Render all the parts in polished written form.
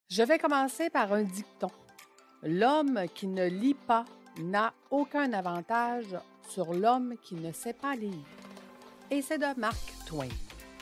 Je vais commencer par un dicton. L'homme qui ne lit pas n'a aucun avantage sur l'homme qui ne sait pas lire. Et c'est de Mark Twain.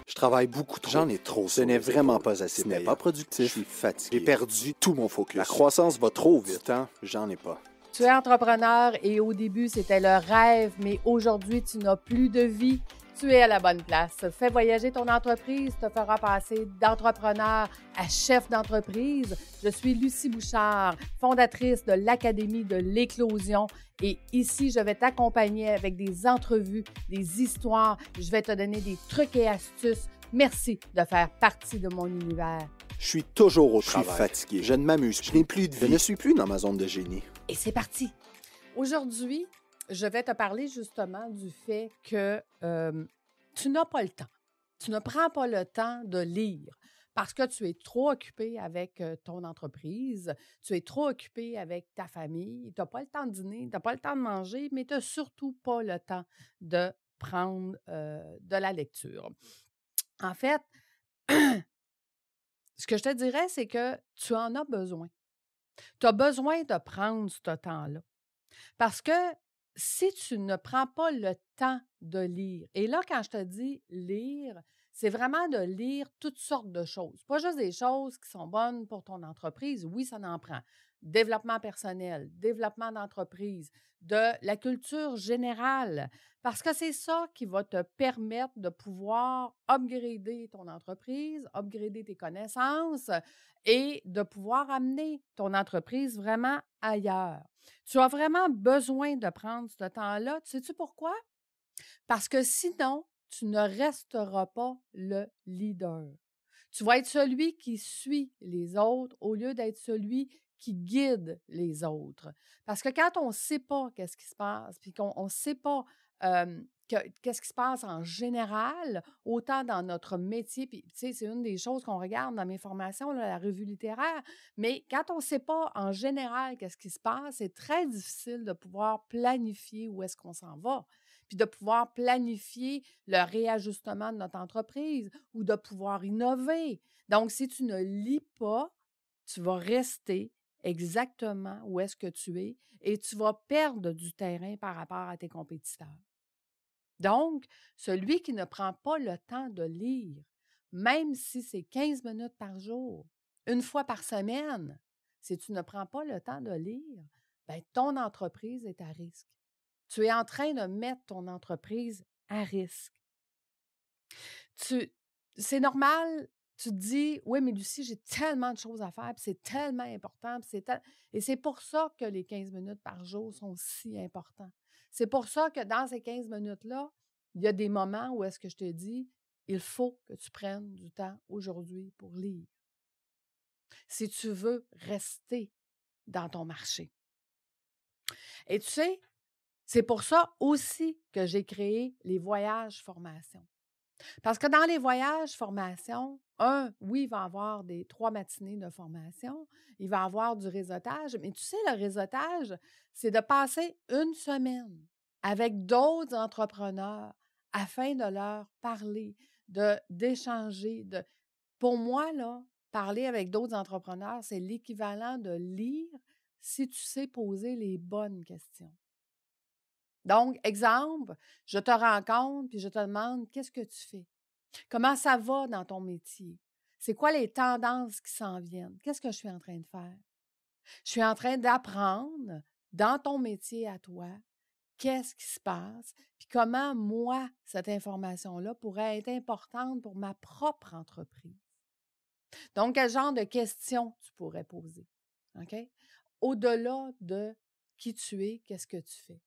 Je travaille beaucoup trop. J'en ai trop. Ce n'est vraiment pas assez Ce n'est payant. pas productif. Je suis fatigué. J'ai perdu tout mon focus. La croissance va trop Du vite. temps, j'en ai pas. Tu es entrepreneur et au début, c'était le rêve, mais aujourd'hui, tu n'as plus de vie. Tu es à la bonne place. Fais voyager ton entreprise, te fera passer d'entrepreneur à chef d'entreprise. Je suis Lucie Bouchard, fondatrice de l'Académie de l'Éclosion. Et ici, je vais t'accompagner avec des entrevues, des histoires. Je vais te donner des trucs et astuces. Merci de faire partie de mon univers. Je suis toujours au Je suis travail. fatigué. Je ne m'amuse plus. Je n'ai plus de Je vie. ne suis plus dans ma zone de génie. Et c'est parti! Aujourd'hui, je vais te parler justement du fait que tu n'as pas le temps. Tu ne prends pas le temps de lire parce que tu es trop occupé avec ton entreprise, tu es trop occupé avec ta famille, tu n'as pas le temps de dîner, tu n'as pas le temps de manger, mais tu n'as surtout pas le temps de prendre de la lecture. En fait, ce que je te dirais, c'est que tu en as besoin. Tu as besoin de prendre ce temps-là. Parce que si tu ne prends pas le temps de lire, et là, quand je te dis lire, c'est vraiment de lire toutes sortes de choses. Pas juste des choses qui sont bonnes pour ton entreprise. Oui, ça en prend. Développement personnel, développement d'entreprise, de la culture générale. Parce que c'est ça qui va te permettre de pouvoir upgrader ton entreprise, upgrader tes connaissances et de pouvoir amener ton entreprise vraiment ailleurs. Tu as vraiment besoin de prendre ce temps-là. Tu sais-tu pourquoi? Parce que sinon, tu ne resteras pas le leader. Tu vas être celui qui suit les autres au lieu d'être celui qui guide les autres. Parce que quand on ne sait pas qu'est-ce qui se passe, puis qu'on ne sait pas qu'est-ce qui se passe en général, autant dans notre métier, puis tu sais, c'est une des choses qu'on regarde dans mes formations, là, la revue littéraire, mais quand on ne sait pas en général qu'est-ce qui se passe, c'est très difficile de pouvoir planifier où est-ce qu'on s'en va, puis de pouvoir planifier le réajustement de notre entreprise ou de pouvoir innover. Donc, si tu ne lis pas, tu vas rester exactement où est-ce que tu es et tu vas perdre du terrain par rapport à tes compétiteurs. Donc, celui qui ne prend pas le temps de lire, même si c'est 15 minutes par jour, une fois par semaine, si tu ne prends pas le temps de lire, bien, ton entreprise est à risque. Tu es en train de mettre ton entreprise à risque. C'est normal, tu te dis, oui, mais Lucie, j'ai tellement de choses à faire, puis c'est tellement important, et c'est pour ça que les 15 minutes par jour sont si importants. C'est pour ça que dans ces 15 minutes-là, il y a des moments où est-ce que je te dis, il faut que tu prennes du temps aujourd'hui pour lire. Si tu veux rester dans ton marché. Et tu sais, c'est pour ça aussi que j'ai créé les voyages formation. Parce que dans les voyages formation, oui, il va y avoir des 3 matinées de formation, il va y avoir du réseautage, mais tu sais, le réseautage, c'est de passer une semaine avec d'autres entrepreneurs afin de leur parler, d'échanger. Pour moi, là, parler avec d'autres entrepreneurs, c'est l'équivalent de lire si tu sais poser les bonnes questions. Donc, exemple, je te rencontre puis je te demande qu'est-ce que tu fais? Comment ça va dans ton métier? C'est quoi les tendances qui s'en viennent? Qu'est-ce que je suis en train de faire? Je suis en train d'apprendre dans ton métier à toi, qu'est-ce qui se passe, puis comment moi, cette information-là pourrait être importante pour ma propre entreprise. Donc, quel genre de questions tu pourrais poser? OK? Au-delà de qui tu es, qu'est-ce que tu fais?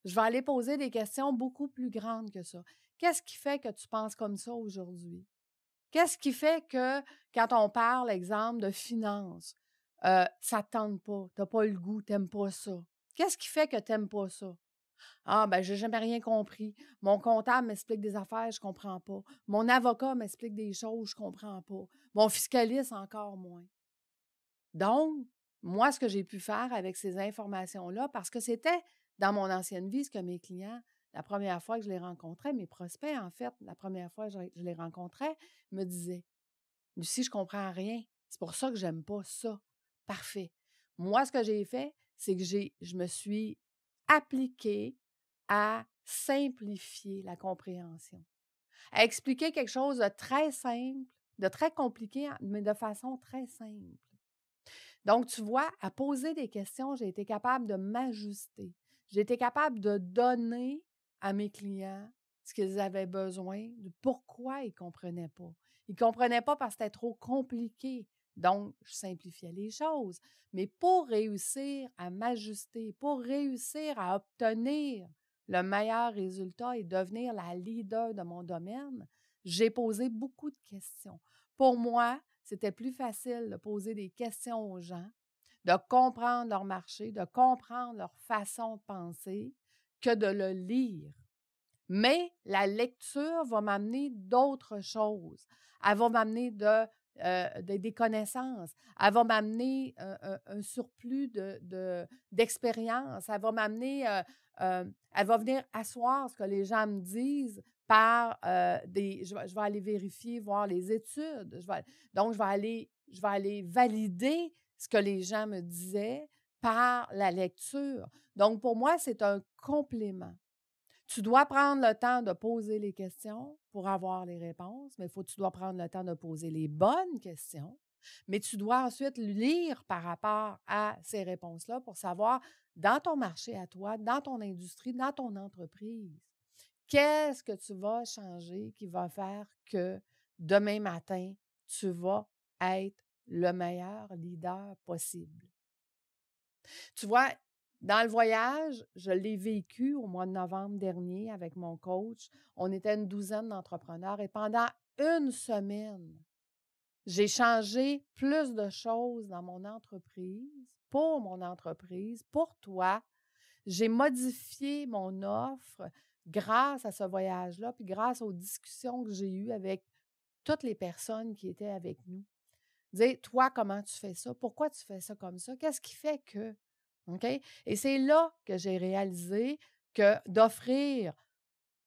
Je vais aller poser des questions beaucoup plus grandes que ça. Qu'est-ce qui fait que tu penses comme ça aujourd'hui? Qu'est-ce qui fait que quand on parle, exemple, de finances, ça ne te tente pas, tu n'as pas le goût, tu n'aimes pas ça? Qu'est-ce qui fait que tu n'aimes pas ça? Ah, ben, j'ai jamais rien compris. Mon comptable m'explique des affaires, je ne comprends pas. Mon avocat m'explique des choses, je ne comprends pas. Mon fiscaliste, encore moins. Donc, moi, ce que j'ai pu faire avec ces informations-là, parce que c'était dans mon ancienne vie ce que mes clients, la première fois que je les rencontrais, mes prospects, en fait, la première fois que je les rencontrais, me disaient: Lucie, je ne comprends rien. C'est pour ça que j'aime pas ça. Parfait. Moi, ce que j'ai fait, c'est que je me suis appliquée à simplifier la compréhension, à expliquer quelque chose de très simple, de très compliqué, mais de façon très simple. Donc, tu vois, à poser des questions, j'ai été capable de m'ajuster. J'ai été capable de donner à mes clients ce qu'ils avaient besoin, de pourquoi ils ne comprenaient pas. Ils ne comprenaient pas parce que c'était trop compliqué. Donc, je simplifiais les choses. Mais pour réussir à m'ajuster, pour réussir à obtenir le meilleur résultat et devenir la leader de mon domaine, j'ai posé beaucoup de questions. Pour moi, c'était plus facile de poser des questions aux gens, de comprendre leur marché, de comprendre leur façon de penser, que de le lire. Mais la lecture va m'amener d'autres choses. Elle va m'amener des connaissances. Elle va m'amener un surplus d'expérience. Elle va m'amener, elle va venir asseoir ce que les gens me disent par je vais aller vérifier, voir les études. Donc, je vais aller valider ce que les gens me disaient par la lecture. Donc, pour moi, c'est un complément. Tu dois prendre le temps de poser les questions pour avoir les réponses, mais tu dois prendre le temps de poser les bonnes questions, mais tu dois ensuite lire par rapport à ces réponses-là pour savoir, dans ton marché à toi, dans ton industrie, dans ton entreprise, qu'est-ce que tu vas changer qui va faire que demain matin, tu vas être le meilleur leader possible. Tu vois, dans le voyage, je l'ai vécu au mois de novembre dernier avec mon coach. On était une douzaine d'entrepreneurs et pendant une semaine, j'ai changé plus de choses dans mon entreprise, pour toi. J'ai modifié mon offre grâce à ce voyage-là, puis grâce aux discussions que j'ai eues avec toutes les personnes qui étaient avec nous. Dire, toi, comment tu fais ça? Pourquoi tu fais ça comme ça? Qu'est-ce qui fait que? OK? Et c'est là que j'ai réalisé que d'offrir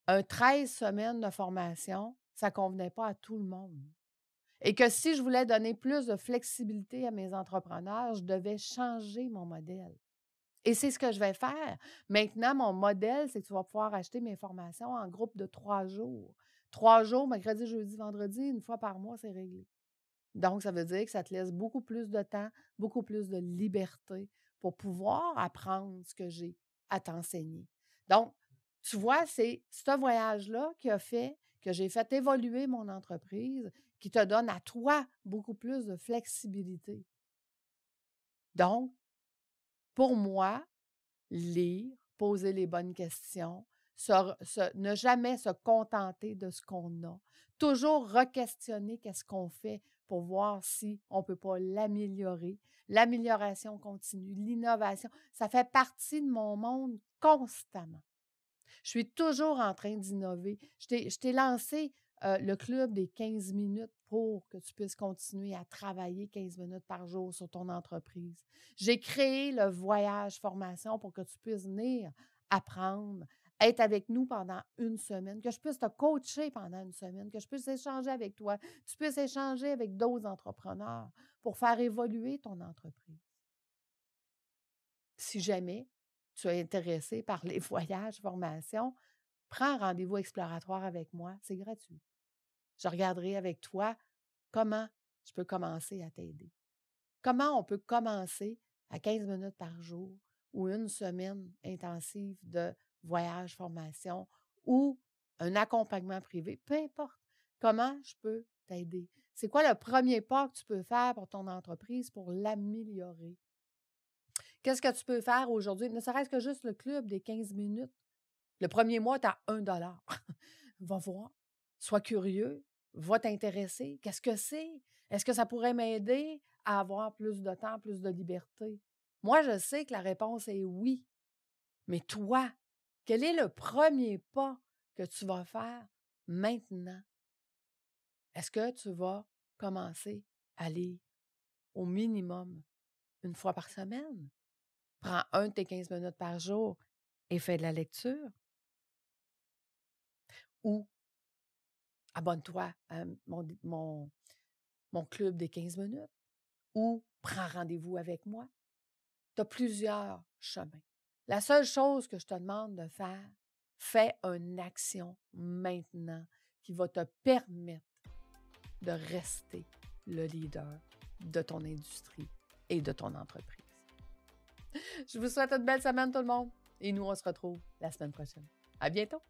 un 13 semaines de formation, ça ne convenait pas à tout le monde. Et que si je voulais donner plus de flexibilité à mes entrepreneurs, je devais changer mon modèle. Et c'est ce que je vais faire. Maintenant, mon modèle, c'est que tu vas pouvoir acheter mes formations en groupe de 3 jours. 3 jours, mercredi, jeudi, vendredi, une fois par mois, c'est réglé. Donc, ça veut dire que ça te laisse beaucoup plus de temps, beaucoup plus de liberté pour pouvoir apprendre ce que j'ai à t'enseigner. Donc, tu vois, c'est ce voyage-là qui a fait que j'ai fait évoluer mon entreprise, qui te donne à toi beaucoup plus de flexibilité. Donc, pour moi, lire, poser les bonnes questions, ne jamais se contenter de ce qu'on a, toujours re-questionner qu'est-ce qu'on fait pour voir si on ne peut pas l'améliorer. L'amélioration continue, l'innovation, ça fait partie de mon monde constamment. Je suis toujours en train d'innover. Je t'ai lancé le club des 15 minutes pour que tu puisses continuer à travailler 15 minutes par jour sur ton entreprise. J'ai créé le voyage formation pour que tu puisses venir apprendre, être avec nous pendant une semaine, que je puisse te coacher pendant une semaine, que je puisse échanger avec toi, que tu puisses échanger avec d'autres entrepreneurs pour faire évoluer ton entreprise. Si jamais tu es intéressé par les voyages, formations, prends un rendez-vous exploratoire avec moi, c'est gratuit. Je regarderai avec toi comment je peux commencer à t'aider. Comment on peut commencer à 15 minutes par jour ou une semaine intensive de voyage, formation ou un accompagnement privé, peu importe. Comment je peux t'aider? C'est quoi le premier pas que tu peux faire pour ton entreprise pour l'améliorer? Qu'est-ce que tu peux faire aujourd'hui? Ne serait-ce que juste le club des 15 minutes. Le premier mois, tu as $1. Va voir, sois curieux, va t'intéresser. Qu'est-ce que c'est? Est-ce que ça pourrait m'aider à avoir plus de temps, plus de liberté? Moi, je sais que la réponse est oui. Mais toi, quel est le premier pas que tu vas faire maintenant? Est-ce que tu vas commencer à lire au minimum une fois par semaine? Prends un de tes 15 minutes par jour et fais de la lecture. Ou abonne-toi à mon club des 15 minutes. ou prends rendez-vous avec moi. Tu as plusieurs chemins. La seule chose que je te demande de faire, fais une action maintenant qui va te permettre de rester le leader de ton industrie et de ton entreprise. Je vous souhaite une belle semaine tout le monde et nous, on se retrouve la semaine prochaine. À bientôt!